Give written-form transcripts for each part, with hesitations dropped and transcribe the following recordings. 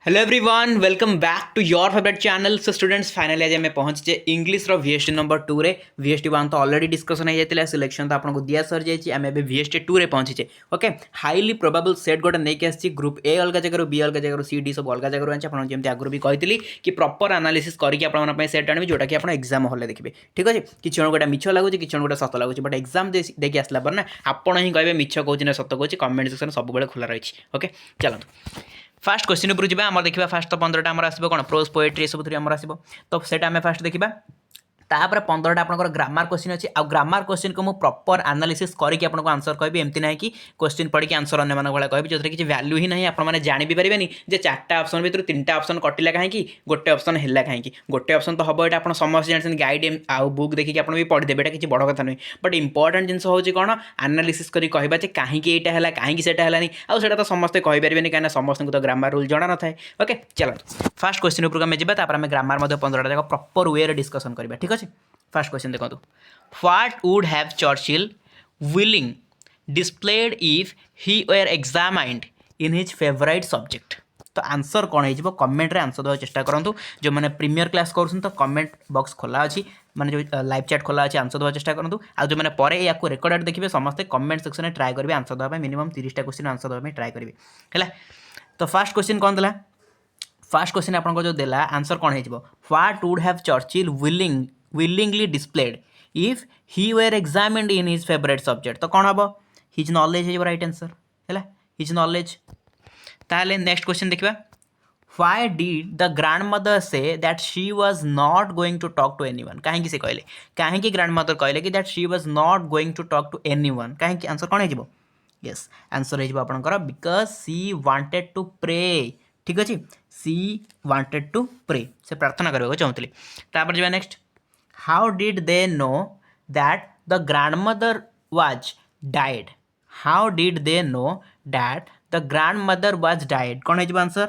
Hello everyone welcome back to your favourite channel. So students finally आज आम पहुंचे English VST number 2 रे। VST 1 तो ऑलरेडी डिस्कशन हो जाता सिलेक्शन तो आपको दिया सर जाइए। आम ए वीएसटी 2 रे पहुंचे। ओके हाईली प्रोबेबल सेट गोटे नहीं आसी ग्रुप ए अलग जगह बी अलग जगह सी डी सब अलग जगह आनी आपको जमी आगुरी भी कही कि प्रॉपर एनालिसिस करके सेट आने जोटा कि आप एग्जाम हॉल देखिए। ठीक अच्छे किसी गोटे मिछ लगुच कि गोटे सत लगुच बट एग्जाम देखिए आसला पर ना आपड़ ही कहे मिछ कौन ना सत कौन कमेंट सेक्शन सब खुला रही। ओके चलते फास्ट क्वेश्चन उपर जावा आम देखा फास्ट तो 15टा आम आसो कौन प्रोज पोएट्री सब आम आसो तो सेटा आम फास्ट देखा तापर 15टा आपंकर ग्रामर क्वेश्चन अच्छी आ ग्रामर क्वेश्चन को मुझे प्रॉपर एनालिसिस करके आपको आंसर कहि एमती ना कि क्वेश्चन पढ़ी आंसर अन्य भाई कहि जो किसी वैल्यू ही ना आपने जानी भी पारे जे 4टा ऑप्शन भर 3टा ऑप्शन कटिला कहीं गोटे ऑप्शन है कहीं गोटे ऑप्शन तो हम यहाँ आप समस्त जानते गाइड आउ बुक देखिए आप भी पढ़ीदेवे ये किसी बड़ कथा नुहे बट इंपोर्टेंट जिन हूँ कौन एनालिसिस कर कहवा कहीं यहाँ है कहीं है आउटा तो समस्ते कहींपारे कहीं समस्त को तो ग्रामर रूल जना ना था। ओके चलो फास्ट क्वेश्चन उपरको आम जावा आम ग्रामर 15टा जाक प्रॉपर वे डिस्कसन करवा। ठीक अच्छे फर्स्ट क्वेश्चन देखो what would have Churchill willing displayed if he were examined in his favourite subject. तो आंसर कौन हो कमेंट रे आंसर देवा चेष्टा करूँ जो मैंने प्रीमियर क्लास कर तो कमेंट बॉक्स खोला अच्छी मैंने जो लाइव चैट खोला अच्छी आंसर देवा चेष्टा करूँ आ जो मैंने पर या रेकर्डेड देखिए समस्ते कमेंट सेक्शन में ट्राए करेंगे आंसर देवाई मिनिमम 30टा क्वेश्चन आंसर देवाई ट्राए करेंगे है। तो फास्ट क्वेश्चन कौन देला फास्ट क्वेश्चन आपको जो देला आंसर कौन हो what would have Churchill willingly displayed if he were examined in his favorite subject। तो कौन हम हिज नॉलेज है राइट आंसर है हिज नॉलेज। ताहले नेक्स्ट क्वेश्चन देखिबा why did the grandmother say that she was not going to talk to anyone। कहीं से कहले कहीं ग्रैंडमदर कहले कि that she was not going to talk to anyone कहीं आंसर कौन हो यस आंसर हो आपंकर because she wanted to pray. ठीक अच्छे सी वांटेड टू प्रे से प्रार्थना करने चाहूँगी। तापर जा next how did they know that the grandmother was died। how did they know that the grandmother was died कौन है answer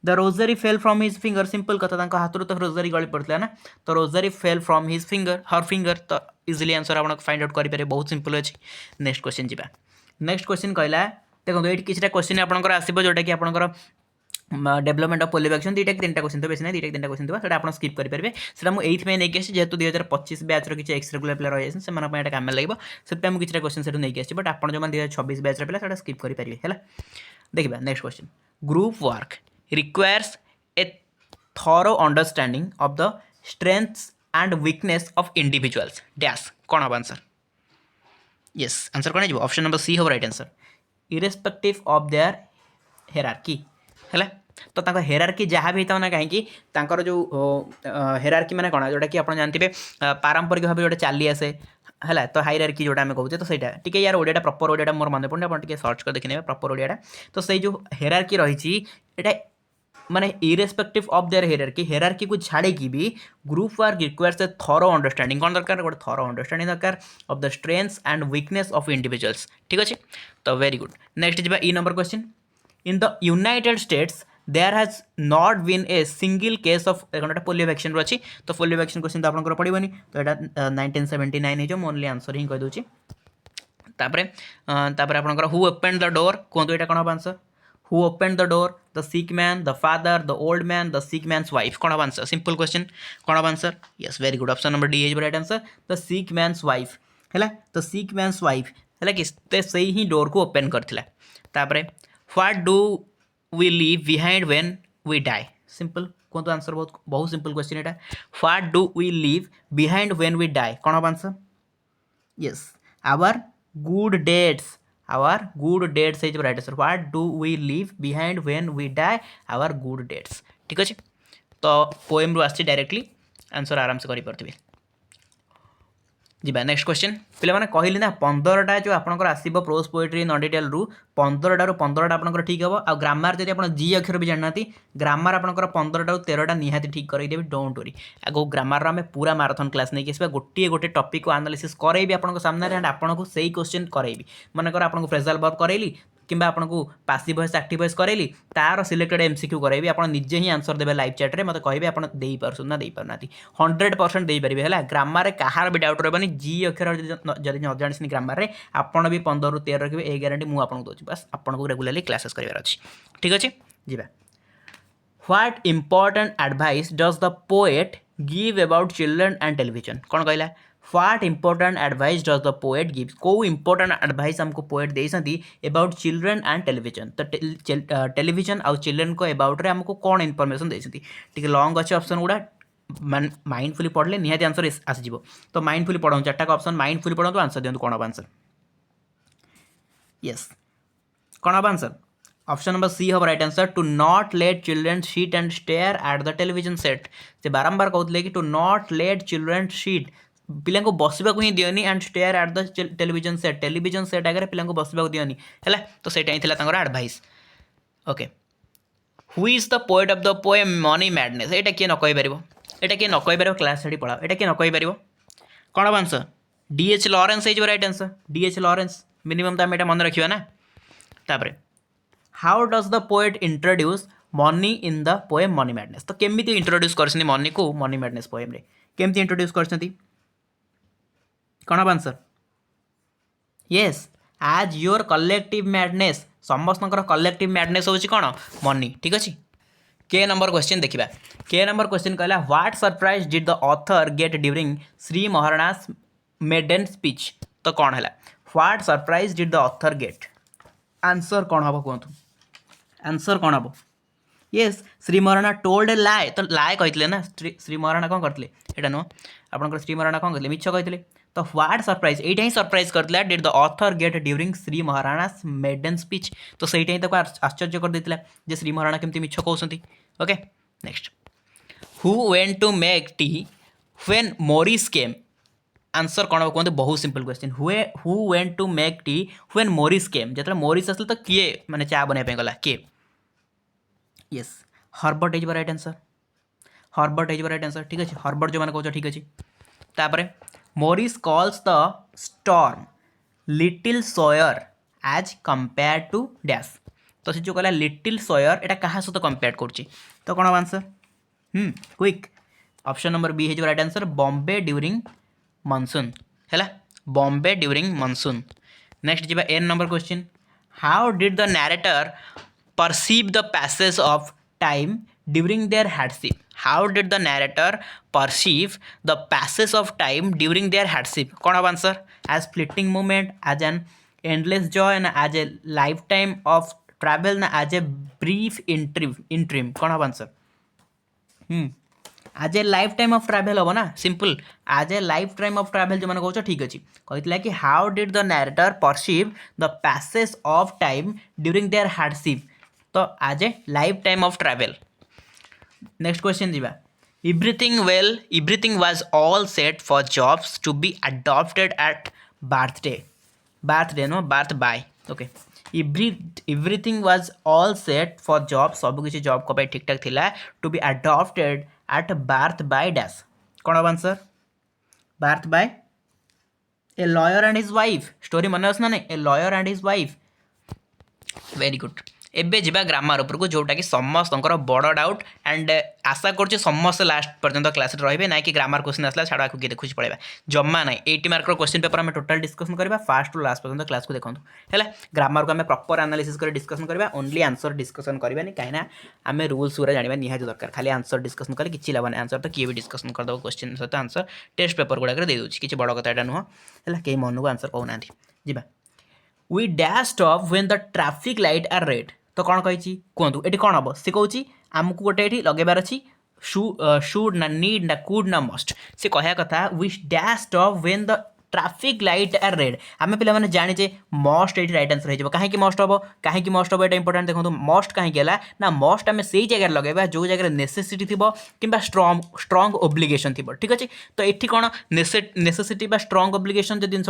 the rosary fell from his finger simple कथा हाथ तो रोजरी गली पड़ता ना तो rosary fell from his finger her finger तो इजिली आंसर आप फाइंड आउट करेंगे बहुत सिंपल अच्छी। नेक्स्ट क्वेश्चन जी नेक्स्ट क्वेश्चन कहला देखो ये किसी क्वेश्चन आपंकर आसो जोटा कि आपंकर डेवलपमेंट ऑफ पोलियो वैक्सीन 2टा 3टा क्वेश्चन तो बेस ना 2टा 3टा क्वेश्चन था आप स्किप करेंगे से मुझे ये नहीं आसी जेहतु 2025 बैच किसी एक्स रेगुलर पिला रही है काम लगे से किसी क्वेश्चन से नहीं आसी बट आप जो 2026 बैच पिला स्किप करेंगे है। देखा next question group work requires a thorough understanding of the strengths and weakness of individuals dash कौन हम आंसर यस आंसर कौन हो ऑप्शन नंबर सी हम right answer irrespective of their hierarchy है। तो हेरार्की जहाँ भी होता ना कहीं जो हेरार्की मैंने कौन जोटा कि आप जानते पारंपरिक भाव जो चली आसे है तो हायरार्की जोटा आम कहते तो सहीटा टी यार ओडिया प्रॉपर ओडिया मोर मन पड़े आप सर्च कर देखने प्रॉपर ओडिया तो से जो हेरार्की रही माने इरेस्पेक्टिव ऑफ देयर हेरार्की को छाड़ी भी group work requires a thorough understanding कौन दरकार गोटे थॉरो अंडरस्टैंडिंग दरकार of the strengths and weakness of individuals. ठीक अच्छे तो वेरी गुड नेक्स्ट जी ई number question in the United States there has not been a single case of polio vaccine अच्छी तो पोलियो वैक्सीन क्वेश्चन तो आपको पड़ोनी तो यहाँ 1979 हो ओनली आंसर ही कहीदे आपंकर हु ओपेन द डोर कहतु यहाँ कौन हम answer who open the door the sick man the father the old man the sick man's wife कौन हम आंसर सिंपल क्वेश्चन कौन हम answer yes very good option number D है right answer the sick man's wife है तो sick man's wife है कि से ही डोर को ओपेन करता। What do we leave behind when we die simple कौन तो आंसर बहुत बहुत सिंपल क्वेश्चन है What do we leave behind when we die कौन हम answer yes our good deeds है right answer What do we leave behind when we die our good dates। ठीक अच्छे तो पोएम रू आसी डायरेक्टली आंसर आराम से करें जी नेक्स्ट क्वेश्चन पे मैंने कहली ना 15टा जो आपंकर आसो प्रोज पोएट्री नन डिटेल रू 15टा 15टा आपंकर ठीक हम आ ग्रामर जब आप जी अक्षर भी जाना ग्रामर आपंकर 15टा 13टा निहाती ठीक करदेवी डोंट वरी आगो ग्रामर आम पूरा माराथन क्लास नहीं आसवा गोटे गोटे टॉपिक को एनालिसिस करेबी आपन सामने एंड आपको सही क्वेश्चन करेबी मनकर आपको फ्रेजल वर्ब करेली कि आपको पासिव वॉइस एक्टिव वॉइस करेली तार सिलेक्टेड एमसीक्यू करेबी आप निजे ही आंसर देवे लाइव चैट्रे मत कहे आप दे ना दे पारना 100% दे पारे है ग्रामर कहार भी डाउट रही जी अक्षर जब न जानी ग्रामर में आपड़ भी 15 ରୁ 13 रखिए ये ग्यारंटी मुझे दूसरी बस आपको रेगुलाली क्लासेस करार अच्छी। ठीक अच्छे जी What important advice does the poet give about children and television? कौन कहला? What important advice does the poet give? को important advice हमको poet दे सकती about children and television. तो television और children को about रे हमको कौन information दे सकती? ठीक है, long अच्छे option गुड़ा माइंडफुली पढ़ले निहाती आंसर आसीଯିव। तो माइंडफुली पढ़ो चार्टा ऑप्शन माइंडफुली पढ़ो तो आंसर दिखाँ कौन हम आंसर। यस कौन हम आंसर ऑप्शन नंबर सी हम right answer to not let children sit and stare at the television set. से बारंबार कहते कि to not let children sit पिला को बसवा ही दियोनी and stare at the television set आगे पिला को बसवा दियोनी है। तो सहीटा ही advice. Okay who is the poet of the poem money madness यहाँ किए न कही पार यहाँ किए न कही पार क्लास छाड़ी पढ़ाओ यहाँ किए न कही पार कौन हम आंसर डीएच लॉरेंस हो right answer DH Lawrence minimum तो आम मन रखा ना। तापर how does the poet introduce money in the poem money madness. तो केमी इंट्रोड्यूस कर मनी को मनी मैडनेस पोएम रे केमती इंट्रोड्यूस कर कौन हम आंसर। येस आज योर कलेक्टिव मैडनेस समस्त कलेक्टिव मैडनेस होची कौन मनी। ठीक अच्छे के नंबर क्वेश्चन देखा के नंबर क्वेश्चन कहला what surprise did the author get during Shri Maharana's maiden speech. तो कौन है what surprise did the author get answer कौन हम कहतु आंसर कौन हम। Yes Shri Maharana told a lie तो लाए कहते ना श्री महाराणा कौन करते यहाँ नुह आप श्री महाराणा कौन कहते मिछ कहते। तो व्हाट सरप्राइज यहाँ ही सरप्राइज करता did the author get during Shri Maharana's maiden speech. तो सहीटा ही आश्चर्य कर देता जे श्री महाराणा केमती मिछ कहते। Okay next who went to make tea when Morris came answer कौन हम कहते बहुत simple question who went to make tea when Morris came जो मोरिस आसले तो किए माने चा बनवाई गला किए। Yes Herbert is right answer Herbert is right answer. ठीक अच्छे हर्बर्ट जो मैंने कहो ठीक अच्छे। तापर Morris calls the storm little sawyer as compare to dash. तो से जो कहला लिटिल सॉयर एटा कहा सहित कंपेयर करुच्ची तो कौन हम answer quick option number B है right answer Bombay during monsoon है Bombay during monsoon. Next G एन number question how did the narrator perceive the passage of time during their hardship. How did the narrator perceive the passage of time during their hardship कौन हम answer as fleeting moment as an endless joy ना as a lifetime of travel ना as a brief interim कौन हम answer. आज a lifetime of travel हम ना simple आज a lifetime of travel जो मैंने कहो ठीक अच्छे कहला कि how did the narrator perceive the passage of time during their hardship तो आज a lifetime of travel. Next question जी everything was all set for jobs to be adopted at birthday no birth by. Okay everything was all set for job सब किसी job को ठीक ठाक थिला to be adopted at birth by dash कौन हम answer birth by a lawyer and his wife story मन ना नहीं a lawyer and his wife. Very good एबे जीवा ग्रामर उपरको जोटा कि समस्त बड़ डाउट एंड आशा करुच्छे समस्त लास्ट पर्यंत क्लास रे ना कि ग्रामर क्वेश्चन आसला छाड़ा को देखुच पड़ेगा जमा ना 80 मार्क क्वेश्चन पेपर आम टोटाल डिस्कसन करवा फास्ट टू लास्ट पर्यंत क्लास को देखो है ग्रामर को आम प्रॉपर एनालिसिस कर डिस्कसन करवा ओनली आंसर डिस्कसन करवानी कहीं आम रूल्स गुरा जाना निहाती दरकार खाली आंसर डिस्कसन कले कि लाभ नहीं आंसर तो किए भी डिस्कसन करदेव क्वेश्चन सहित आंसर टेस्ट पेपर गुड़ाक दे दूँ किसी बड़ कथा नुह है कई मन को आंसर कहना जी we dash stop when the traffic light are red. तो कौन कही कहतु ये कौन हम सी कौन आमको गोटे ये लगेबार अच्छी शुड ना नीड ना कुड ना मस्ट से कहया कथा we dash stop when the traffic light are red आम पे जाने मस्ट ये राइट आंसर हो कहीं मस्ट हम कहीं मस्ट हम ये इंपोर्टेंट देखो मस्ट कहीं ना मस्ट आम से जगह लगे जो जगह नेसेसिटी थी कि स्ट्रंग ओब्लिगेशन थी। ठीक अच्छे तो ये कौन नेसेसिटी स्ट्रंग ओब्लिगेशन जो जिन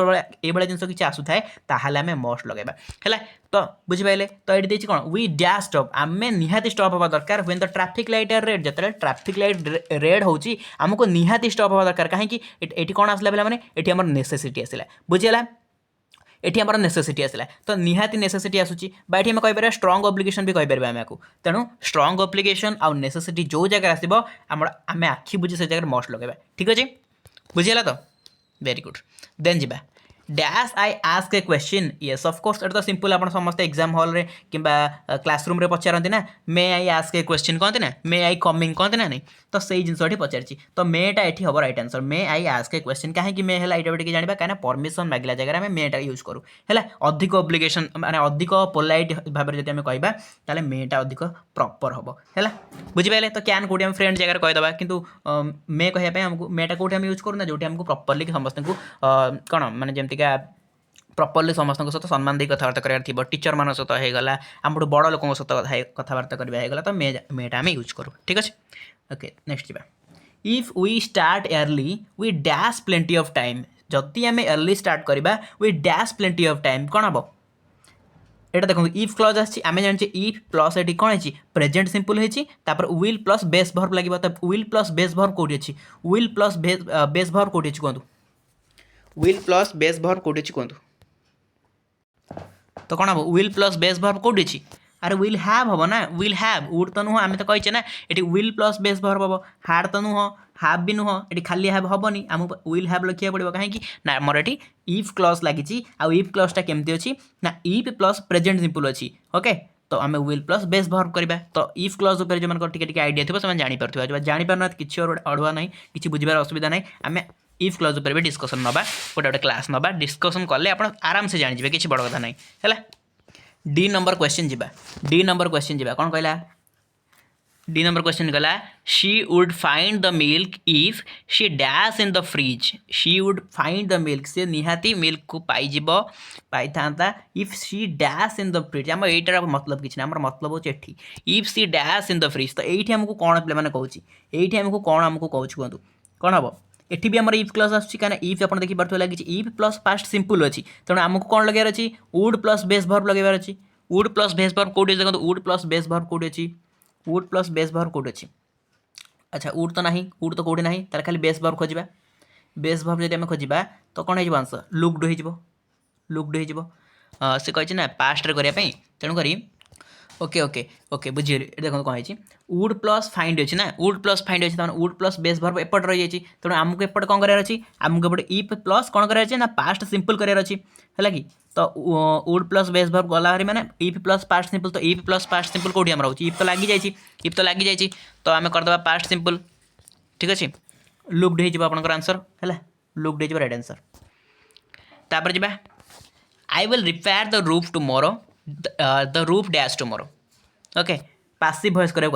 ये जिन किसी आसूए ताल आम मस्ट लगे है तो बुझिपारे तो ये देखिए कौन वी डैश स्टॉप आम निहाती स्टॉप हवा दरकार when the traffic light are red जो ट्रैफिक लाइट रेड होची आमको निहाती स्टॉप हवा दरकार कहीं ये कौन आसला पे मैंने ये आम नेसेसिटी आसला बुझीगला ये आम नेसेसिटी आसला तो निहाती नेसेसिटी आसूची ये आम कहीपर स्ट्रंग ओब्लिगेशन भी कहीपर आम को तेणु स्ट्रंग ओब्लिगेशन आउ नेसेसिटी जो जगह आसो आम आखि बुझी से जगह मस्ट लगे ठीक अच्छे बुझीगला तो वेरी गुड देन जी dash I ask a question yes of course एटा तो सिंपल आप समस्त एग्जाम हॉल रे कि क्लासरूम रे पचारती ना मे आई आस्क ए क्वेश्चन कहते ना मे आई कमिंग कहते ना नहीं तो सही जिनस पचार तो मेटा ये हम right answer may I ask a question कहीं मे है ये जाना कहीं परमिशन मागिला जगह आम मेटा यूज करूँ है अधिक ओब्लिगेशन माने अधिक पोलाइट भाव में जब कहवा ताले मेटा अधिक प्रॉपर हम है बुझिपारे तो कैन कौटी फ्रेंड जगह कहीदेवा कि मे कहवाई आमको मेटा कौटी यूज करूँ जो आमको प्रॉपर्ली समस्त को कौन माने जमतीका प्रॉपर्ली समस्त सहित सम्मान दी कथबार्ता करार टीचर मान सहित होगा आम बड़ लोक सहित कथबार्ता करवा तो मेटा आम यूज करूँ ठीक अच्छे ओके नेक्स्ट जा if we start early we dash plenty of time जदि आम अर्ली स्टार्ट करवा we dash plenty of time कौन हम एटा देखो इफ क्लज आम जाने इफ प्लस ये कौन है present simple hopper will plus base verb लगे तो विल प्लस बेस भर्ब कौटी अच्छी विल प्लस बेस भर्ब कौटी अच्छी कहतु विल प्लस बेस भर्ब कौटी अच्छी कहतु तो कौन हम विल प्लस बेस भर्ब कौटी अच्छी अरे विल हैव हम ना विल हैव वुड तो नुह आम तो कहीचे ना ये विल प्लस बेस भर्ब हम हार्ड तो नुह हाव भी नुह ये खाली हैव हेनी आम विल हैव लिखा पड़ो कहीं ना मोर ये इफ क्लज लगी आउ इफ क्लजटा केमती अच्छी ना इफ प्लस प्रेजेंट सिंपल अच्छी ओके तो आम विल प्लस बेस भर्ब करवा तो इफ क्लज उपर जो टे आइडिया थी से जापर जो जापर किसी अड़ुआ ना कि बुझार असुविधा ना आम इफ क्लज उपर भी डिस्कसन नवा गोटे गोटे क्लास नवा डिस्कसन कले आप आराम से जाने किसी बड़ कथा ना है डी नंबर क्वेश्चन जीवा डी नंबर क्वेश्चन जीवा कौन कहला डी नंबर क्वेश्चन कहला she would find the milk if she dash in the fridge she would find the milk से निहाती मिल्क को पाई था if she dash in the fridge आम यहीटार मतलब किसी ना मतलब हो if she dash in the fridge तो ये आमको कौन पे मैंने कहूँ ये आमको कौन आमको कहूँ कहतु कौन हम एटी भी आम इफ क्लज आना इफ आप देखिए लगी इफ प्लस पास्ट सिंपल अच्छी तेणु आमको कौन लगे अच्छी वुड प्लस बेस भर्ब लगे अच्छी वुड प्लस बेस भर्ब कौटी देखो वुड प्लस बेस भर्ब कौटी अच्छी वुड प्लस बेस भर्ब कौटी अच्छी अच्छा वुड तो नहीं वुड तो कौटी ना तार खाली बेस भर्ब खोजा बेस भर्ब जब आम खोजा तो कौन हो आंसर लुक्ड हो से कही ना पास्ट करने तेणुक ओके ओके ओके बुझे देखो कौन है वुड प्लस फाइंड अच्छी ना वुड प्लस फाइंड अच्छी वुड प्लस बेस भर्ब एपट रही है तेणु आमको एपट कौन करार अच्छी आमको एपटे इफ प्लस कौन करार ना पास्ट सिंपल करार अच्छी है कि तो वुड प्लस बेस भर्ब गला मैंने इफ प्लस पास्ट सिंपल तो इफ प्लस पास्ट सिंपल कौटी आम रोचे इफ तो लगी जाइए इफ तो लगी जाइए तो आम करदे पास्ट सिंपल ठीक अच्छे लुक्ड हो आपंकर आंसर है लुक्ड हो राइट आंसर तापर जा I will repair the roof tomorrow the roof dash tomorrow okay passive voice करा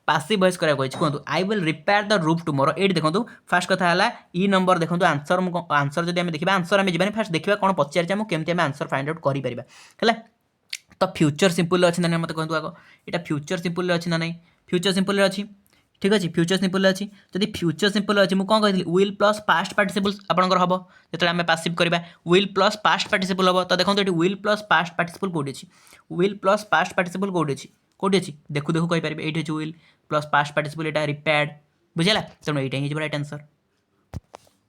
पासिव वॉइस करा कहतु I will repair the roof tomorrow ये देखो फास्ट कथा है ई नंबर देखो आंसर आंसर जब देखा आंसर आम जानी फास्ट देखा कौन पचार केमती आम आंसर फाइंड आउट करें तो फ्यूचर सिंपल अच्छी ना मतलब कहतु आग यहाँ फ्यूचर सिंपल अच्छी ना नहीं फ्यूचर सिंपल अच्छी ठीक अच्छे फ्यूचर सिंपल अच्छी जब फ्यूचर सिंपल अच्छी मुझे कौन कही विल प्लस पास्ट पार्टिसिपल आपंकर हम जो आम पासिव करवा विल प्लस पास्ट पार्टिसिपल हम तो देखो ये विल प्लस पास्ट पार्टिसिपल कौटी अच्छी विल प्लस पास्ट पार्टिसिपल कौटी अच्छी देखू देखू कहींपारे ये विल प्लस पास्ट पार्टिसिपल यहाँ रिपेयर्ड बुझेगा तेणु यहाँ हो राइट आंसर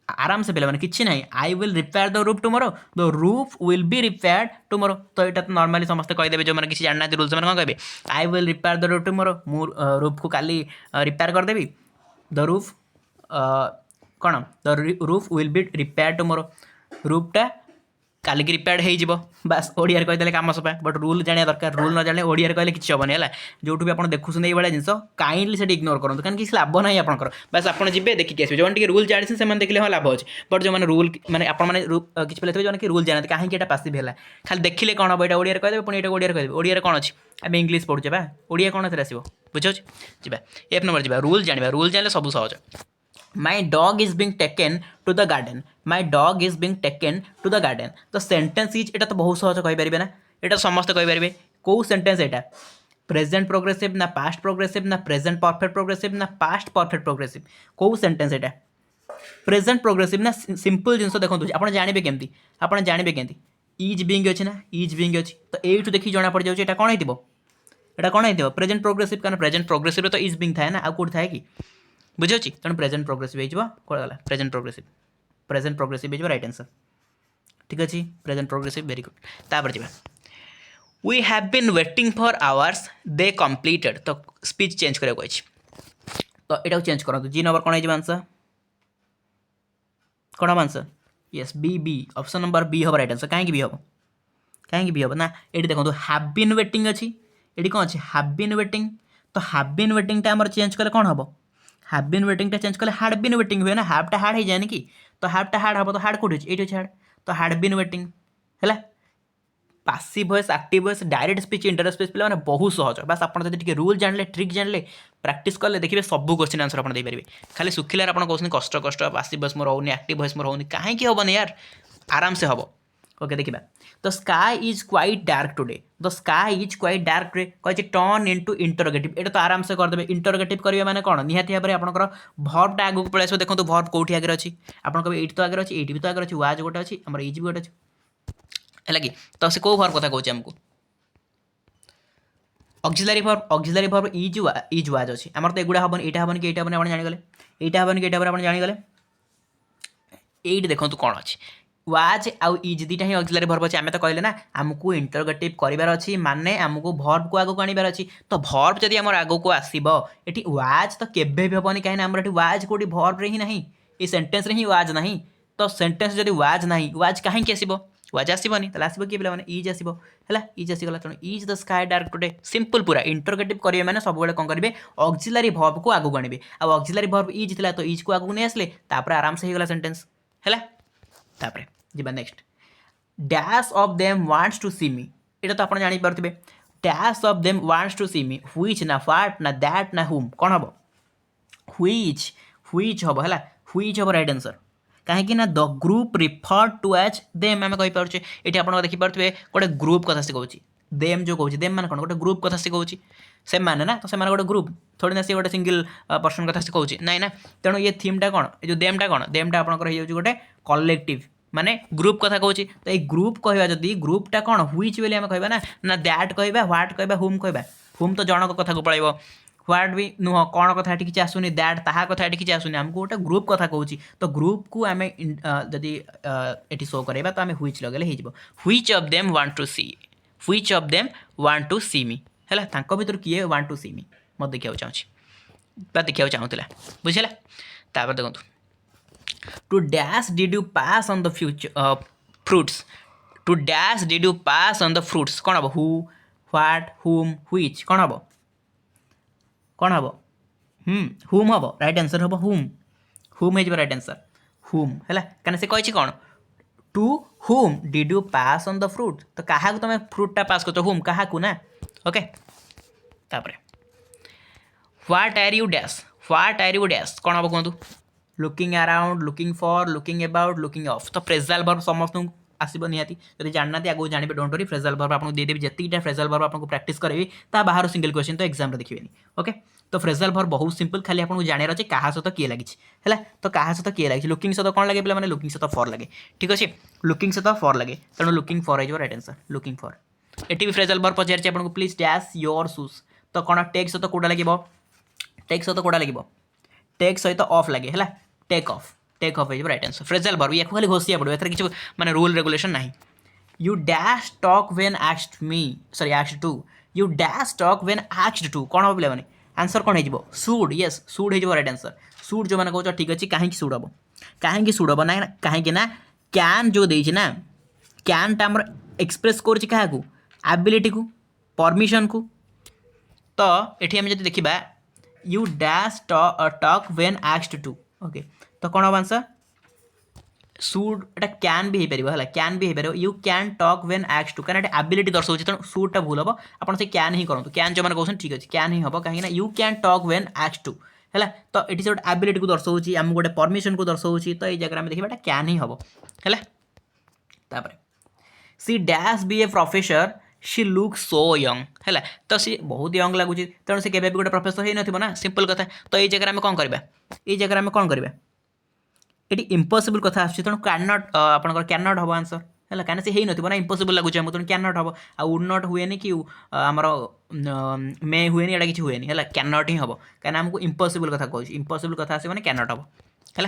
आराम से पे किसी ना आई will repair the roof tomorrow the roof will B repaired tomorrow तो यहाँ तो नॉर्मली समस्त कहीदेवे जो मैंने किसी जानना रूल्स मैंने कौन कहे I will repair the roof tomorrow मु रूफ को काली रिपेयर करदेवी द रूफ कौन the roof will be repair tomorrow रूफटा काली की रिपेयर्ड हो बास ओडिया कहीदे कम सफा बट रूल जाना दरकार रूल न जाने ओडिया कहले किसी हेनी है जो भी आप देखुन ये जिन काइंडली से इग्नोर करूँ कहीं किसी लाभ ना आपंकर बस आप जी देखिए आसो जो रूल जानी से देखिए हाँ लाभ अच्छे बट जो मैंने रूल मैंने आपने किसी पे जो कि रूल जाना कहीं यहाँ पासिव है खाली देखिले कौन हम यहाँ ओडिया कहीदेवे पुणी यहाँ ओडिया कहीदेवे ओडिया कौन अच्छी आम इंग्लीश पढ़ुचे बा ओडिया कौन थे आसो बुझे जी एफ नंबर जी रूल जाने सब सहज my dog is being taken to the garden my dog is being taken to the garden तो सेंटेंस इज एटा तो बहुत सहज कहींपारे ना यहाँ समस्त कहींपारे कौ सेंटेंस यहाँ प्रेजेंट प्रोग्रेसिव ना पास्ट प्रोग्रेसिव ना प्रेजेंट परफेक्ट प्रोग्रेसिव ना पास्ट परफेक्ट प्रोग्रेसिव कौ सेंटेंस यहाँ प्रेजेंट प्रोग्रेसिव ना सिंपल जिन देखो आप जानवे केमती आप जानवे केमती इज बिंग अच्छी ना इज बिंग अच्छी तो यू देखिए जना पड़ जाए कौन होता कौन होता प्रेजेंट प्रोग्रेसिव कारण प्रेजेंट प्रोग्रेसिव तो इज बिंग थाए ना आउ कौट थाए कि बुझे तेणु प्रेजेंट प्रोग्रेसिव हो कौन प्रेजेंट प्रोग्रेसिव हो राइट आंसर ठीक अच्छे प्रेजेंट प्रोग्रेसिव वेरी गुड तापर जा we have been waiting for hours they completed तो स्पीच चेंज करा तो यहाँ चेंज करूँ जी नंबर कौन हो आंसर कौन हम answer yes B B option number B हम राइट आंसर कहीं भी हम कहीं भी हम ना ये देखो हैव बीन वेटिंग अच्छी ये कौन अच्छी हैव बीन वेटिंग तो हैव बीन वेटिंग आम चेंज कले कौन हम हैव बीन वेटिंग चेंज कले हैड बीन वेटिंग हुए ना हैवटा हाड हो जाए कि तो हैवटा हाड हम तो हाड कौट ये हैड तो हैड बीन वेटिंग है passive voice active voice direct speech internet speech पे बहुत सहज बस आप रूल जानले ट्रिक जानले प्रैक्टिस कले देखिए सब क्वेश्चन आंसर आप देपारे खाली सुखिलार आप कहते कष्ट कष्ट पासिव वॉइस मोर होनी एक्टिव वॉइस मोर होनी कहीं हेनी यार आराम से हम ओके देखिए the sky is quite dark today the sky is quite dark today कहे टर्न इनटू इंटरोगेटिव ये तो आराम से करदे इंटरोगेटिव करेंगे मैंने कौन निहाती भाव में आपंकर भर्वटा आगे पलि आस देखो भर्व कौटी आगे अच्छी आप ये तो आगे अच्छी ये भी तो आगे अच्छी वाज गोटे अच्छी आम इज भी गोटे अच्छी है कि तो से कौ भर्व कथा कौच आमको ऑक्सिलरी भर्व इज वाज अच्छी आमर तो एगुड़ा हेनी यहाँ हेनी कि यहाँ हेनी आप जाणीगले यहाँ हेनी कि यहाँ आप जाणीगले ये देखो कौन अच्छी वाज आउ इज दुटा ही ऑक्सिलरी भर्व अच्छी आम तो कहले ना आमको इंटरोगेटिव करार अच्छी माने आमको भर्व को आगे आनबार अच्छी तो भर्व जदि आम आग को आसो ये वाज तो केवे भी हेनी कहीं आम वाज कौटी भर्व ही ना ये सेन्टेन्स ही वाज ना तो सेन्टेन्स जब वाज ना वाज कहीं आसो वाज आसबनी तो आसो किए पे इज आसो है इज आसीगला तेणु is the sky dark today simple पूरा इंटरोगेटिव करेंगे मैंने सब कौन करेंगे ऑक्सिलरी भर्व को आगू आने आ ऑक्सिलरी भर्व इज था तो इज को आगू नहीं आसले आराम से होगा सेन्टेन्स है तापरे जीवा next dash of them wants to see me ये तो आप जापारे dash of them wants to see me which ना व्हाट ना दैट ना हुम कौन हम व्हिच व्हिच हम है व्हिच हम राइट आंसर कहीं ना the group refer to as them आम कहीपे ये आप देखिपे गोटे ग्रुप कथा से कहूँ देम जो कहूँ देम मान कौन गोटे ग्रुप कथा से कहूँ से माने ना तो से गोटे ग्रुप थोड़ी ना सी गोटे सिंगल पर्सन कथा से कहूँ ना ना तेणु ये थीमटा कौन जो देमटा कौन देमटा आपंकर गोटे कलेक्टिव माने ग्रुप कथा कहूँ तो ये ग्रुप कहवा जदि ग्रुपटा कौन व्हिच बोली आम कहवा ना दैट कहवा व्हाट कहवा हुम कहवा हुम तो जनक कथा को पड़ो व्हाट भी नुह कौन कथा किसी आसुनी दैट ता कथा किसी आसुनी आमको गोटे ग्रुप कथा कहूँ तो ग्रुप को आम जदि ये शो कराइबा तो आम व्हिच लगे हो which of them want to see which of them want to see me है भर किए वांट टू सी मी मत देखा चाहूँ देखा चाहूला बुझेगा तापर देखो to dash did you pass on the future fruits to dash did you pass on the fruits कौन हम हु व्हाट हुम व्हिच कौन हम कौन हम हुम हम राइट आंसर हम हुम हुम है राइट आंसर हुम है कहीं से कही कौन to whom did you pass on the fruit तो क्या तुम फ्रूटा पास कर हुम क्या ना ओके तापर व्हाट आर यू डैश कौन हम कहतु looking around looking for looking about looking off तो फ्रेजाल वर्ब समस्त आसब निहाती जब जानना आगे जानवे डोंट वरी फ्रेजाल वर्ब आपको देदेवी जितटा फ्रेजाल वर्ब आपको प्रैक्टिस करेंगे ता बाहर सिंगल क्वेश्चन तो एग्जाम देखिए ओके तो फ्रेजाल वर्ब बहुत सिंपल खाली आपको जानवर अच्छे क्या सहित किए लगी है तो क्या सहित किए लगी लुकिंग सहित कौन लगे पे लुकिंग सहित फॉर लगे ठीक अच्छे लुकिंग सहित फॉर लगे तेणु लुकिंग फॉर है right answer looking for eighty भी फ्रेजाल वर्ब पचार आपको प्लीज डैश योर शूज तो कौन टेक सहित कौटा लगे टेक सहित कौटा लगे टेक सहित ऑफ लगे है टेक ऑफ है राइट आंसर फ्रेजाल वर्ब या खाली घोषिया पड़ो एथर किसी माने रूल रेगुलेशन ना you dash talk when asked me sorry asked to you dash talk when asked to कौन हम पे आंसर कौन हो शुड यस शुड हो राइट आंसर शुड जो मैंने कहो ठीक अच्छे कहीं शुड हम कहीं शुड हम ना कहीं ना कैन जो देना ना कैनटा आम एक्सप्रेस कर क्या एबिलिटी को परमिशन को तो ये आम जब देखा you dash talk when asked to okay तो कौन हम आंसर शुड एटा कैन भी हो पार कैन भी हो पार you can talk when asked to कहीं एबिलिटी दर्शाऊँ तेणु शुडटा भूल हम आप कैन ही करूँ कैन जो मैंने कहते ठीक अच्छे कैन ही हम कहीं you can talk when asked to है तो ये गोटे एबिलिटी को दर्शाऊँ आम गोटे परमिशन को दर्शाऊँ तो ये जगह देखा कैन ही हम है she dash be a professor she look so young है तो सी बहुत यंग लगुच तेणु से केवे भी गोटे प्रोफेसर हो ना सिंपल कथा तो ये जगह कौन करवा ये जगह कौन करवा ये इम्पॉसिबल कथा आसुची तेणु कैन नॉट आपंकर कैन नॉट हम आंसर है कहीं से हो ना इम्पॉसिबल लगुच आमको तेणु कैन नॉट हम आ वुड नॉट हुए कि आमर मे हुए यहाँ किसी हुए है कैन नॉट ही हम कहीं आमको इम्पॉसिबल कथा कहूँ इम्पॉसिबल कथा आसे कैन नॉट हम है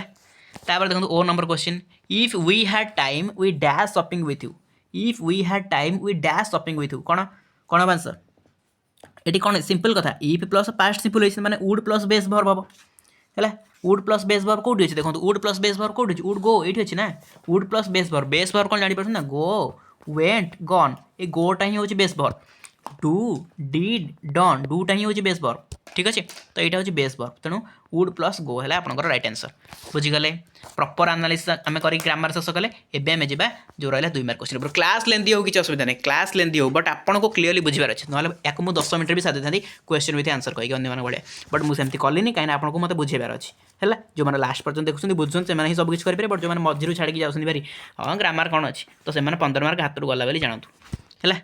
तापर देखो O number question if we had time we dash shopping with you if we had time we dash shopping with you कौन कौन हम आंसर ये कौन सिंपल कथा इफ प्लस पास्ट सिंपल मैंने वुड प्लस बेस भर्व हम है would plus base verb कोठी अछि देखो वुड प्लस बेस वर्ब कोठी अछि वुड गो एठी अछि ना वुड प्लस बेस वर्ब कोन जानि परछ ना गो वेंट गॉन ए गोटा ही होची base verb do did done डूटा ही होची बेस वर्ब ठीक अच्छे तो यहाँ हूँ बेस वर्ब तेणु वुड प्लस गो है आपंकर राइट आंसर बुझीगले प्रॉपर एनालिसिस आम कर ग्रामर शेष कले एवं आम जा जो रहा 2 मार्क क्वेश्चन क्लास लेंदी हो किसी असुविधा नहीं क्लास लेंदी हो बट आपको क्लीयरली बुझार अच्छे ना या मुझे 10 मिनट भी साथ था क्वेश्चन विथ आंसर कहीं अन्य भाया बट मुझे कलिनी कहीं आपको मतलब बुझेबार अच्छे है जो मैंने लास्ट पर्यटन देखुं बुझुन से ही सब कुछ करेंगे बट जो मझी छाड़ी जाऊँगी भारी हाँ ग्रामर कौन अच्छी तो से 15 मार्क हाथ गला जानतु है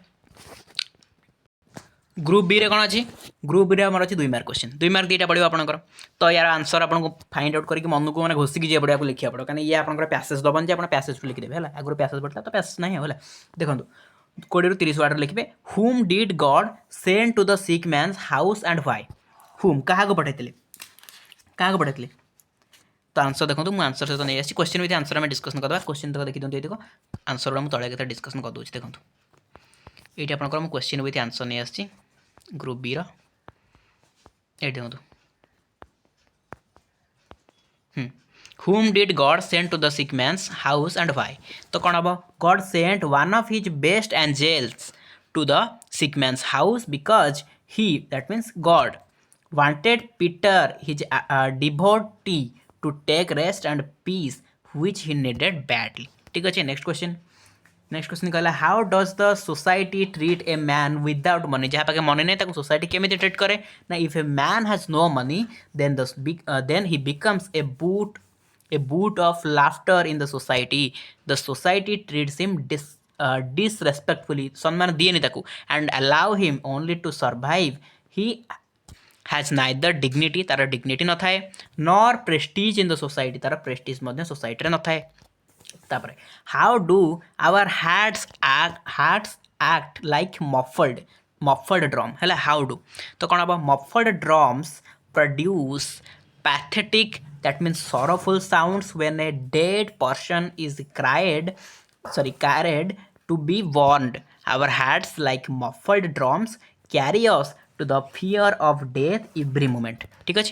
ग्रुप बी रे कौन अच्छी ग्रुप बी आम अच्छी 2 मार्क क्वेश्चन 2 मार्क दीटा पड़ो आपंकर तो यार आंसर आपको फाइंड आउट करके मन को मैंने घोषिकी जाए पड़े लिखा पड़ो कहीं ये आप पैसेज दबन जे आप पैसेज लिखिदेवे है आगुरी पैसेज पड़ता तो पैसेज नहीं है देखो 20 30 वार्ड लिखे whom did God send to the sick man's house and why whom क्या पठाई क्या पठाई तो आंसर देखो मुझे आंसर सहित नहीं आसी क्वेश्चन विथ आंसर आम डिस्कसन करवा क्वेश्चन तक देखी दिखाँ आंसर गुड़ा मुझे तले डिस्कसन कर दूसरी देखो ये आपंकर क्वेश्चन विथ आंसर नहीं आसी ग्रुप बी रे देखो whom did God send to the sick man's house and why तो कौन हम God sent one of his best angels to the sick man's house because he that means God wanted Peter his devotee to take rest and peace which he needed badly ठीक है next question कहला how does the society treat a man without money जहाँ पाखे money नहीं society केमी treat करे ना if a man has no money then he becomes a butt of laughter in the society treats him disrespectfully सम्मान दिए ताकू and allow him only to survive he has neither dignity तार dignity न थाए nor prestige in the society तार prestige society न थाए तापर how do our hearts act like muffled drum है हाउ डू तो कौन हम muffled drums produce pathetic that means sorrowful sounds when a dead person is carried to be warned our hearts like muffled drums carry us to the fear of death every moment ठीक है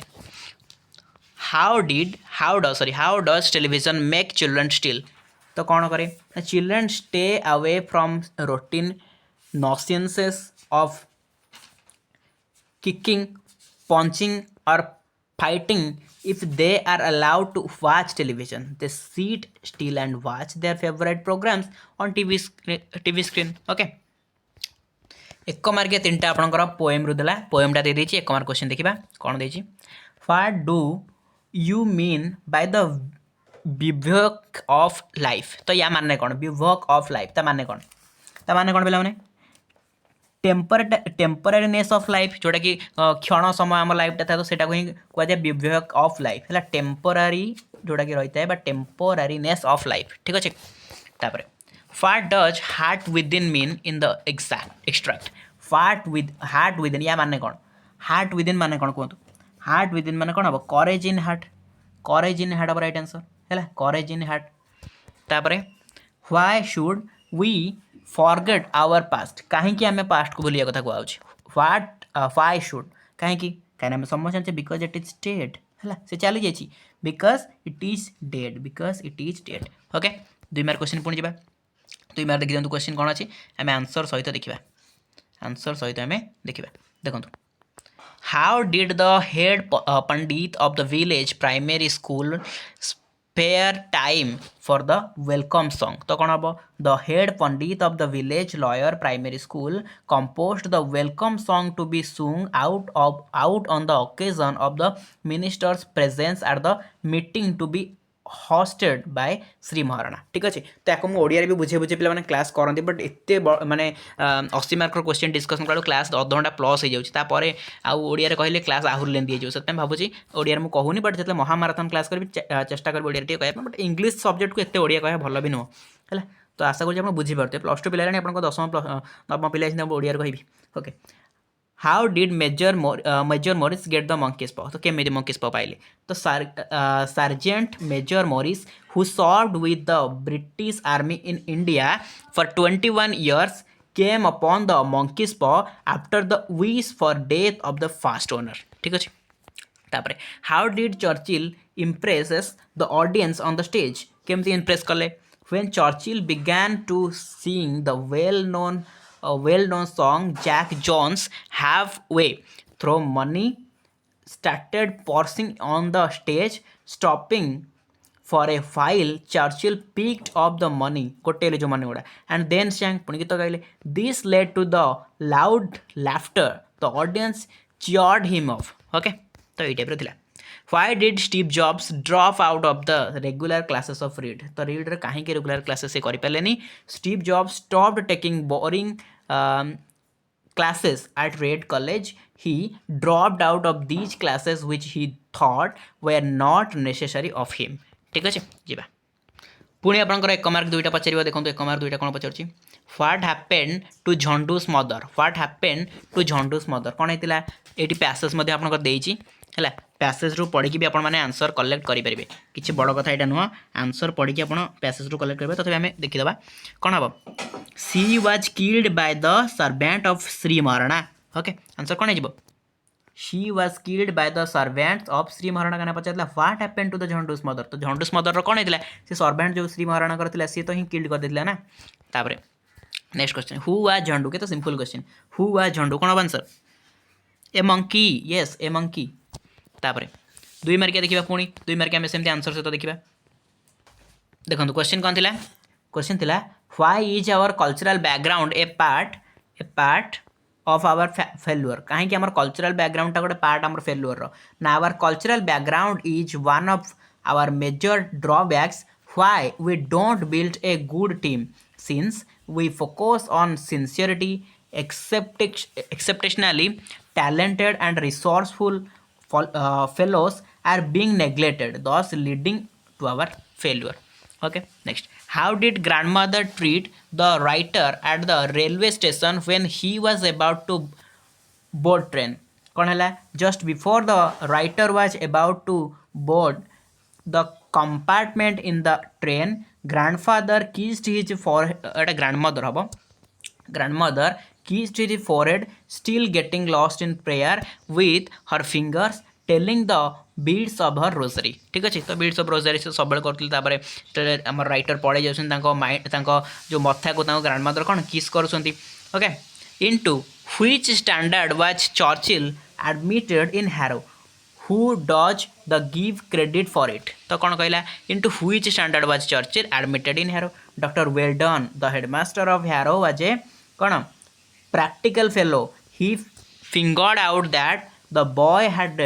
how does television make children still तो कौन करे children stay away from routine nuisances of kicking punching और fighting if they are allowed to watch television they sit still and watch their favorite programs on TV screen okay एक mark 3टा आपनकर poem रु देला पोएमटा दे देछि एक mark question देखिबा कोन देछि what do you mean by the विवेक ऑफ लाइफ तो या माने कौन विवेक ऑफ लाइफ ता माने कौन बेला माने टेम्परेरीनेस ऑफ लाइफ जोटा कि क्षण समय आम लाइफटा था तो सेटा को ही कहुए विवेक ऑफ लाइफ है टेम्पोरारी जोटा कि रही है टेम्पोरारीनेस ऑफ लाइफ ठीक अच्छे तापर what does heart within mean in the extract heart within या माने कौन हार्ट विदिन माने कौन कहतु हार्ट विदिन माने कौन हम courage in heart of right answer है करेज इन हार्ट तापर why should we forget our past कहीं आम पास्ट को भूलिया कथा कहूँ व्हाई शुड कहीं आम समझ जानते बिकज इट इज डेड है से चली जाइए because it is dead okay 2 mark question पुणी जा 2 मार्क देखी दिखाँ क्वेश्चन कौन अच्छी आम आंसर सहित देखा देखो how did the head Pandit of the village primary school spare time for the welcome song तो कौन हम the head Pandit of the village lawyer primary school composed the welcome song to be sung out on the occasion of the minister's presence at the meeting to be hosted by Shri Maharana ठीक अच्छे तो या मुझे भी बुझे पे class करते but एत मानने 80 मार्क क्वेश्चन डिस्कसन कला क्लास 10 घंटा प्लस हो जाए आउे कहले क्लास आहरी लेंदी हो से भावुँ ओडिया मुझे कहूनी बट जो महामाराथन क्लास करी चेष्टा करी ओडिया कहना बट इंग्लीश सब्जेक्ट को एत ओडिया कह भल भी नुह है तो आशा करें बुझीपारे +2 पिला आप 10 पिला ओडिया कहबी okay how did Major Morris get the monkey's paw तो केमी मंकीज पॉ पाइले तो sergeant major Morris who served with the British army in India for 21 years came upon the monkey's paw after the wish for death of the first owner ठीक अच्छे तापर how did Churchill impresses the audience on the stage केमती impress कले when Churchill began to sing the well-known song Jack Jones Have Way throw money started pouring on the stage stopping for a while Churchill picked up the money कोटेले जो money गुड़ा and then sang पुणी गीत गाइले this led to the loud laughter the audience cheered him off okay तो ये type थिला why did Steve Jobs drop out of the regular classes of read तो read रे काहे के regular classes से करि पालेनी Steve Jobs stopped taking boring classes at Reed College he dropped out of these classes which he thought were not necessary of him ठीक अच्छे जीवा पुणी आपंकर 1 मार्क 2टा पचार देखो 1 मार्क 2टा कौन पचार what happened to Jhandu's mother what happened to Jhandu's mother कौन होता ये पैसेज है पैसेज रू पढ़ी भी आपण मैंने आंसर कलेक्ट करेंगे किसी बड़ कथा यहाँ नुह आंसर पढ़ी आप पैसेज रू कलेक्ट करेंगे तथापि आम देखीदा कौन हम she was killed by the servant of Shri Maharana okay answer कौन हो she was killed by the servants of Shri Maharana क्या पचार what happened to the Jhandu's mother तो झंडूस मदर कौन होता है सर्वेंट जो श्री महाराणा करता सी तो ही किल्ड कर देता ना तापर नेक्स्ट क्वेश्चन हु वाज झंडू के तो सिंपल क्वेश्चन हु वाज झंडू कौन हम answer A monkey yes A monkey तापर 2 मार्किया देखा पुणी 2 मार्किया में सेमती आंसर सहित देखा देखो क्वेश्चन कौन थिला क्वेश्चन थिला why is our cultural background a part of our failure कहीं आम कल्चरल बैकग्राउंड टा गोटे पार्ट आम फेल्युअर ना our cultural background is one of our major drawbacks why we don't build a good team since we focus on sincerity exceptionally talented and resourceful fellows are being neglected thus leading to our failure okay next how did grandmother treat the writer at the railway station when he was about to board train कौन है just before the writer was about to board the compartment in the train grandfather kissed his forehead grandmother हम grandmother kissed his forehead still getting lost in prayer with her fingers telling the beads of her rosary ठीक अच्छे तो beads of rosary से सब करते आम writer पढ़े जाऊँ माइंड जो मथा को ग्रांडमदर कौन किस करुँच okay into which standard was Churchill admitted in Harrow who does the give credit for it तो कौन कहला into which standard was Churchill admitted in Harrow doctor Weldon the headmaster of Harrow was a कौन practical fellow he fingered out that the boy had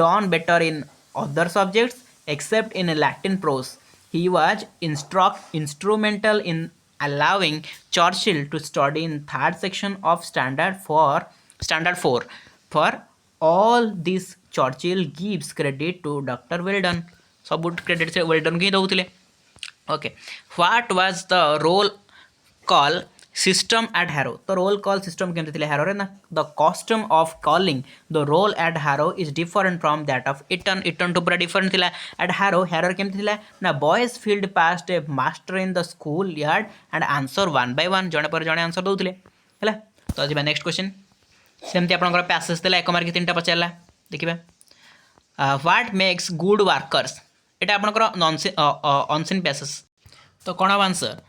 done better in other subjects except in Latin prose he was instrumental in allowing Churchill to study in third section of standard 4 for all this Churchill gives credit to Dr. Weldon सब credit से Weldon के दउथिले okay what was the roll call system at Harrow तो roll call system केमती थिले Harrow रे ना the custom of calling the roll at Harrow is different from that of Eton to पूरा different थिला at Harrow केमती थिला ना boys field past a master in the school yard and answer one by one जणे पर जणे answer दउथिले हैला तो जिबा नेक्स्ट क्वेश्चन सेमती आपनकर पैसेज थिला 1 मार्क 3टा पचारला देखिबा व्हाट मेक्स गुड वर्कर्स एटा आपनकर ऑनसिन पैसेज तो कोन आंसर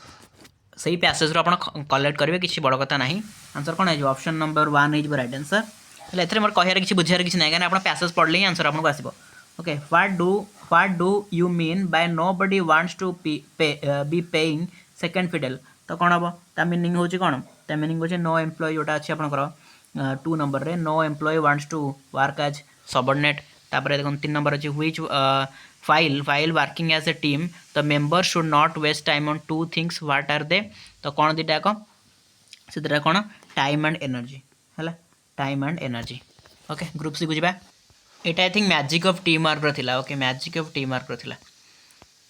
सही पैसेज रो आपण कलेक्ट करेंगे किसी बड़ कथा नहीं आंसर कौन है option number 1 is right answer हेल्ले एथरे मोर कहियार किसी बुझार किसी नहीं आप पैसेज पढ़ले ही आंसर आपको आसो okay what do you mean by nobody wants to be paying second fiddle तो कौन हम ता मीनिंग होची कौन ता मीनिंग होची नो एम्प्लॉय जोटा अच्छी आपनकर 2 नंबर रे no employee wants to work as subordinate तापर देखो 3 नंबर अच्छी which while working as a team the members should not waste time on two things what are they तो कौन दीटा को से कौन टाइम एंड एनर्जी है time and energy okay group C बुझा यहाँ I think magic of teamwork रहा ओके मैजिक ऑफ टीम वर्क रहा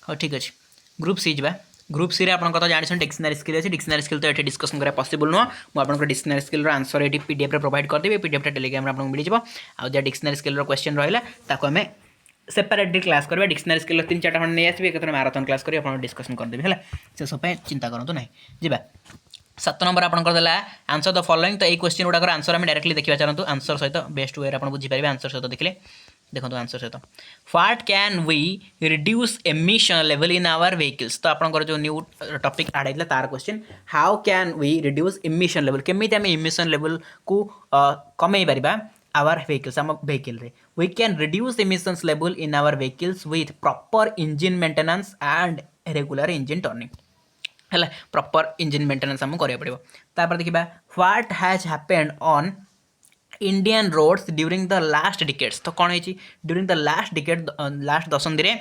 हाँ ठीक अच्छे ग्रुप सी जा ग्रुप सी आप जानते डिक्शनरी स्किल अच्छे डिक्शनरी स्किल तो ये डिस्कसन करा पॉसिबल नुह मुझे डिक्शनरी स्किल आंसर ये पीडीएफ प्रोवाइड करदेवी पीडीएफ टेलीग्राम आपको मिल जाए जहाँ डिक्शनरी स्किल क्वेश्चन रहा आम सेपरेटली क्लास करेंगे डिक्शनरी स्किल 3-4 खंड नहीं आसवे एक मैराथन क्लास करी आप डिस्कसन करदेवी है से सब चिंता करूँ ना जी 7 नंबर आपंकर देला आंसर द फॉलोइंग तो ये क्वेश्चन गुड़ाक आंसर आम डायरेक्टली देखा चाहूँ आंसर सहित बेस्ट वे आप बुझीपारे आंसर सहित देखले देखो आंसर सहित what can we reduce emission level in our vehicles. तो आपंकर जो न्यू टॉपिक आड होता तार question how can we reduce emission level केमी आम इमिशन लेवल को कमे पार आवर व्हीकल्स आम व्हीकल रे we can reduce emissions level in our vehicles with proper engine maintenance and regular engine turning है प्रॉपर इंजिन मेंटेनेंस आमको करा पड़ो। तापर देखा what has happened on Indian roads during the last decades. तो कौन है during the last decade last दशंधि रे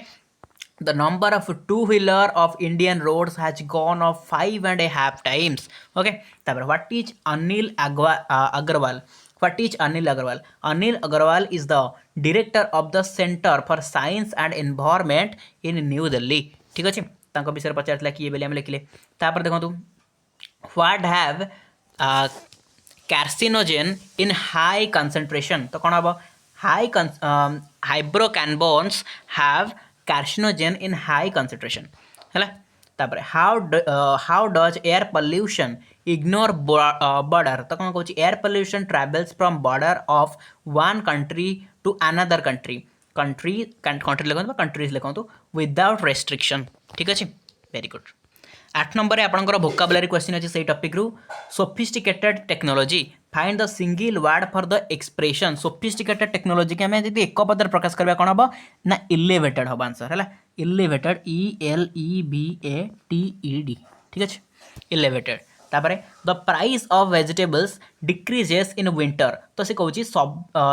the number of two wheeler of Indian roads has gone up 5.5 times. Okay, तापर what is Anil Agarwal? What is Anil Agarwal? Anil Agarwal is the director of the Center for Science and Environment in New Delhi. ठीक अच्छे तांको विषय पचार किए बोले आम लिखिले। तापर देखो what have carcinogen in high concentration। तो कौन हम hydrocarbons have carcinogen in high concentration है। तापर how does air pollution ignore border। तो कौन कहूँ air pollution travels from border of one country to another country country लिखो countries लिखो without restriction। ठीक अच्छे वेरी गुड। 8 नंबर आपंकर भोकाबुलारी क्वेश्चन अच्छे से टॉपिक रु sophisticated technology find the single word for the expression. Sophisticated technology के आम जी एक पदर प्रकाश करवा कौन हम ना इलेवेटेड हम आंसर है इलेवेटेड ELEVATED। ठीक अच्छे इलेवेटेड। तापर the price of vegetables decreases in winter. तो से कहूँ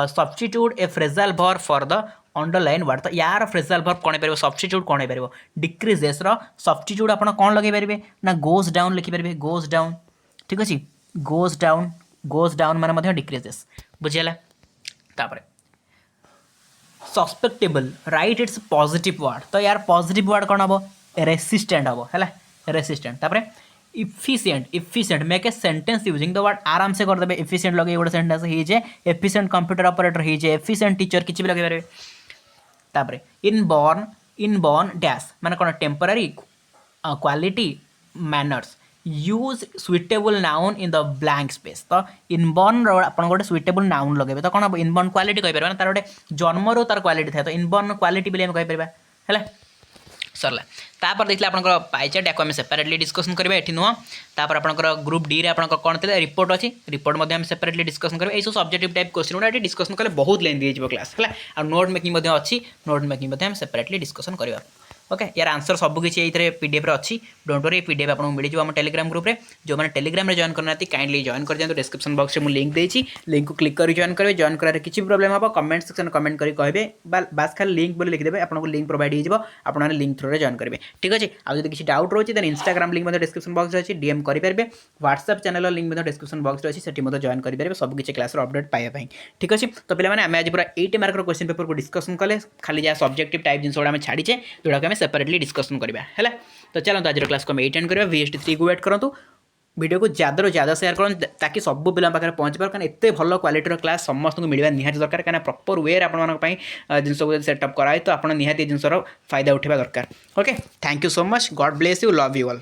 substitute A phrasal verb for the underline word. तो यार फ्रेजाल वर्ब कौन हो सब्स्टिट्यूट कौन हो डिक्रीजेस सब्स्टिट्यूट आप कौन लगे पारे ना गोज डाउन लिखिपारे गोज डाउन। ठीक अच्छे गोज डाउन माने डिक्रीजेस बुझीगला। तापर susceptible right it's positive word. तो यार पॉजिटिव वर्ड कौन हम रेसिस्टेंट हम है रेसिस्टेंट। तापर efficient make a sentence using the word आराम से करदे इफिशिएंट लगे गोटे सेंटेंस हो एफिशिएंट कंप्यूटर ऑपरेटर हो एफिशिएंट टीचर किसी भी लगे पारे। तापर इनबॉर्न डैश माने कौन temporary quality manners use suitable noun in the blank space. तो इनबॉर्न आप गोटे सुइटेबल नाउन लगे तो कौन हम इनबॉर्न क्वालिटी कहीपर तार गोटे जन्मरू तार क्वालिटी था। तो इनबॉर्न क्वालिटी भी कहीपर है सरला। तापर देखिए आपंकर पाइचार्ट या सेपरेटली डिस्कसन करेंगे ये नुह। तापर आपंकर ग्रुप डी रे आपंकर कौन थे रिपोर्ट अच्छी रिपोर्ट सेपरेटली डिस्कसन करेंगे। ये सब्जेक्टिव टाइप क्वेश्चन गुड़ा डिस्कसन कले बहुत लेंथी हो क्लास है और नोट मेकिंग अच्छी नोट मेकिंग सेपरेटली डिस्कसन करवा। ओके यार आंसर सबकि ये पीडीएफ अच्छी डोंट वरी पीडीएफ आपको मिल जाए टेलीग्राम ग्रुप रे जो मैंने टेलीग्राम रे जॉइन करना काइंडली जॉइन कर दिखाँ डिस्क्रिप्शन बॉक्स में लिंक देती लिंक को क्लिक कर जॉइन करेंगे। जॉइन कर किसी प्रॉब्लम हम कमेंट सेक्शन कमेंट कर कहे बास खाली लिंक बोली लिखिदेवे आपको लिंक प्रोवाइड हो आपने लिंक थ्रू जॉइन करेंगे। ठीक अच्छे आज किसी डाउट रोचे then Instagram link description box अच्छी डीएम करेंगे WhatsApp channel link description box अच्छी से जॉइन करेंगे सबकि क्लास अपडेट पाइबाई। ठीक अच्छे तो पे आम आज पूरा 8 मार्क क्वेश्चन पेपर को डिस्कसन कले खाली जहाँ सब्जेक्टिव टाइप जिन गुड़ा छाड़ीचे जोड़ा आम सेपरेटली डिस्कसन करवा है। तो चलो आज क्लास को एटेंड करेंगे VST3 को वेट करूँ वीडियो को ज़्यादा ज़्यादा शेयर करूँ ताकि सब पिला पाखे पहुँच पार कारण एत भल क्वालिटीर क्लास समस्त को मिलवा निहाती दरकार कहीं प्रॉपर वे आपंपाई जिन को सेटअप कराए तो आप निहाती जिनसर फायदा उठा दरकार। Okay thank you so much God bless you love you all.